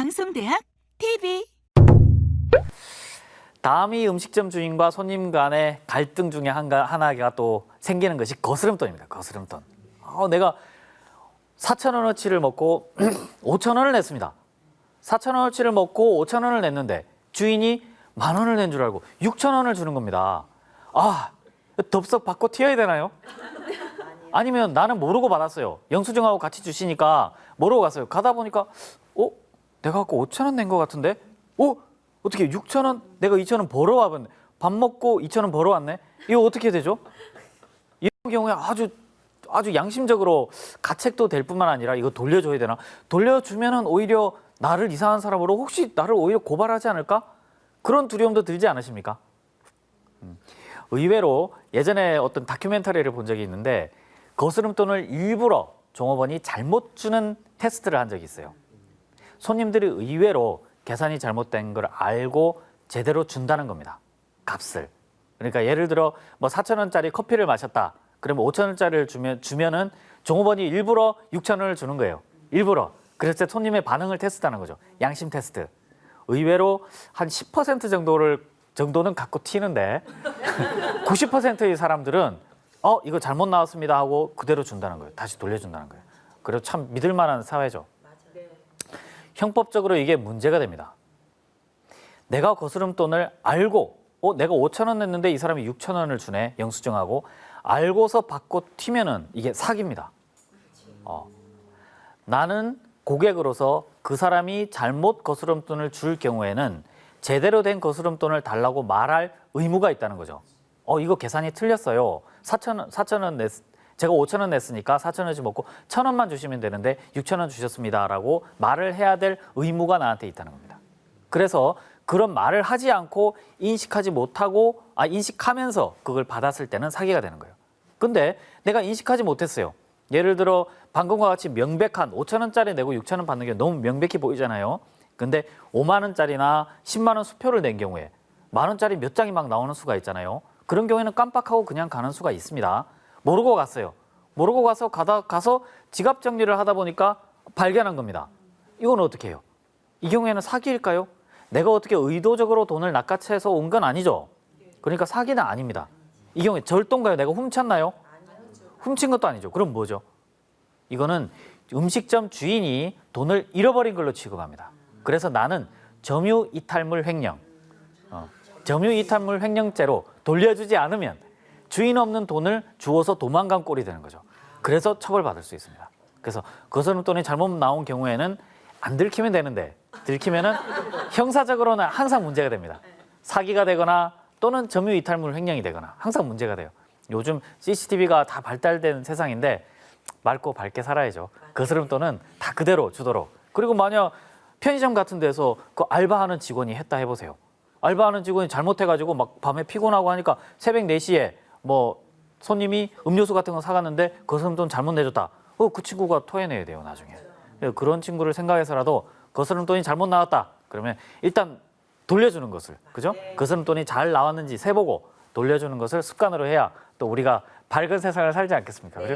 방송대학 TV. 다음이 음식점 주인과 손님 간의 갈등 중에 하나가 또 생기는 것이 거스름돈입니다. 거스름돈. 내가 4,000원어치를 먹고 5,000원을 냈습니다. 4,000원어치를 먹고 5,000원을 냈는데 주인이 10,000원을 낸 줄 알고 6,000원을 주는 겁니다. 덥석 받고 튀어야 되나요? 아니면 나는 모르고 받았어요. 영수증하고 같이 주시니까 모르고 갔어요. 가다 보니까 내가 아까 5,000원 낸 것 같은데? 어떻게 6,000원? 내가 2,000원 벌어와봤네. 밥 먹고 2,000원 벌어왔네? 이거 어떻게 되죠? 이런 경우에 아주 양심적으로 가책도 될 뿐만 아니라 이거 돌려줘야 되나? 돌려주면은 오히려 나를 이상한 사람으로 혹시 나를 오히려 고발하지 않을까? 그런 두려움도 들지 않으십니까? 의외로 예전에 어떤 다큐멘터리를 본 적이 있는데 거스름돈을 일부러 종업원이 잘못 주는 테스트를 한 적이 있어요. 손님들이 의외로 계산이 잘못된 걸 알고 제대로 준다는 겁니다. 값을. 그러니까 예를 들어 뭐 4,000원짜리 커피를 마셨다. 그러면 5,000원짜리를 주면은 종업원이 일부러 6,000원을 주는 거예요. 일부러. 그래서 손님의 반응을 테스트하는 거죠. 양심 테스트. 의외로 한 10% 정도는 갖고 튀는데 90%의 사람들은 이거 잘못 나왔습니다 하고 그대로 준다는 거예요. 다시 돌려준다는 거예요. 그래서 참 믿을 만한 사회죠. 형법적으로 이게 문제가 됩니다. 내가 거스름돈을 알고 내가 5,000원 냈는데 이 사람이 6,000원을 주네. 영수증하고 알고서 받고 튀면은 이게 사기입니다. 나는 고객으로서 그 사람이 잘못 거스름돈을 줄 경우에는 제대로 된 거스름돈을 달라고 말할 의무가 있다는 거죠. 이거 계산이 틀렸어요. 4,000원 제가 5,000원 냈으니까 4,000원씩 먹고 1,000원만 주시면 되는데 6,000원 주셨습니다라고 말을 해야 될 의무가 나한테 있다는 겁니다. 그래서 그런 말을 하지 않고 인식하지 못하고 인식하면서 그걸 받았을 때는 사기가 되는 거예요. 근데 내가 인식하지 못했어요. 예를 들어 방금과 같이 명백한 5,000원짜리 내고 6,000원 받는 게 너무 명백히 보이잖아요. 근데 5만 원짜리나 10만 원 수표를 낸 경우에 만 원짜리 몇 장이 막 나오는 수가 있잖아요. 그런 경우에는 깜빡하고 그냥 가는 수가 있습니다. 모르고 갔어요. 모르고 가서 지갑 정리를 하다 보니까 발견한 겁니다. 이건 어떻게 해요? 이 경우에는 사기일까요? 내가 어떻게 의도적으로 돈을 낚아채서 온 건 아니죠. 그러니까 사기는 아닙니다. 이 경우에 절도인가요? 내가 훔쳤나요? 훔친 것도 아니죠. 그럼 뭐죠? 이거는 음식점 주인이 돈을 잃어버린 걸로 취급합니다. 그래서 나는 점유이탈물 횡령, 점유이탈물 횡령죄로 돌려주지 않으면 주인 없는 돈을 주워서 도망간 꼴이 되는 거죠. 그래서 처벌받을 수 있습니다. 그래서 거스름돈이 잘못 나온 경우에는 안 들키면 되는데 들키면은 형사적으로는 항상 문제가 됩니다. 사기가 되거나 또는 점유이탈물 횡령이 되거나 항상 문제가 돼요. 요즘 CCTV가 다 발달된 세상인데 맑고 밝게 살아야죠. 거스름돈은 다 그대로 주도록. 그리고 만약 편의점 같은 데서 그 알바하는 직원이 했다 해보세요. 알바하는 직원이 잘못해가지고 막 밤에 피곤하고 하니까 새벽 4시에 뭐 손님이 음료수 같은 거 사갔는데 거스름돈 잘못 내줬다. 그 친구가 토해내야 돼요, 나중에. 그런 친구를 생각해서라도 거스름돈이 잘못 나왔다. 그러면 일단 돌려주는 것을, 그죠? 거스름돈이 잘 나왔는지 세보고 돌려주는 것을 습관으로 해야 또 우리가 밝은 세상을 살지 않겠습니까? 그죠?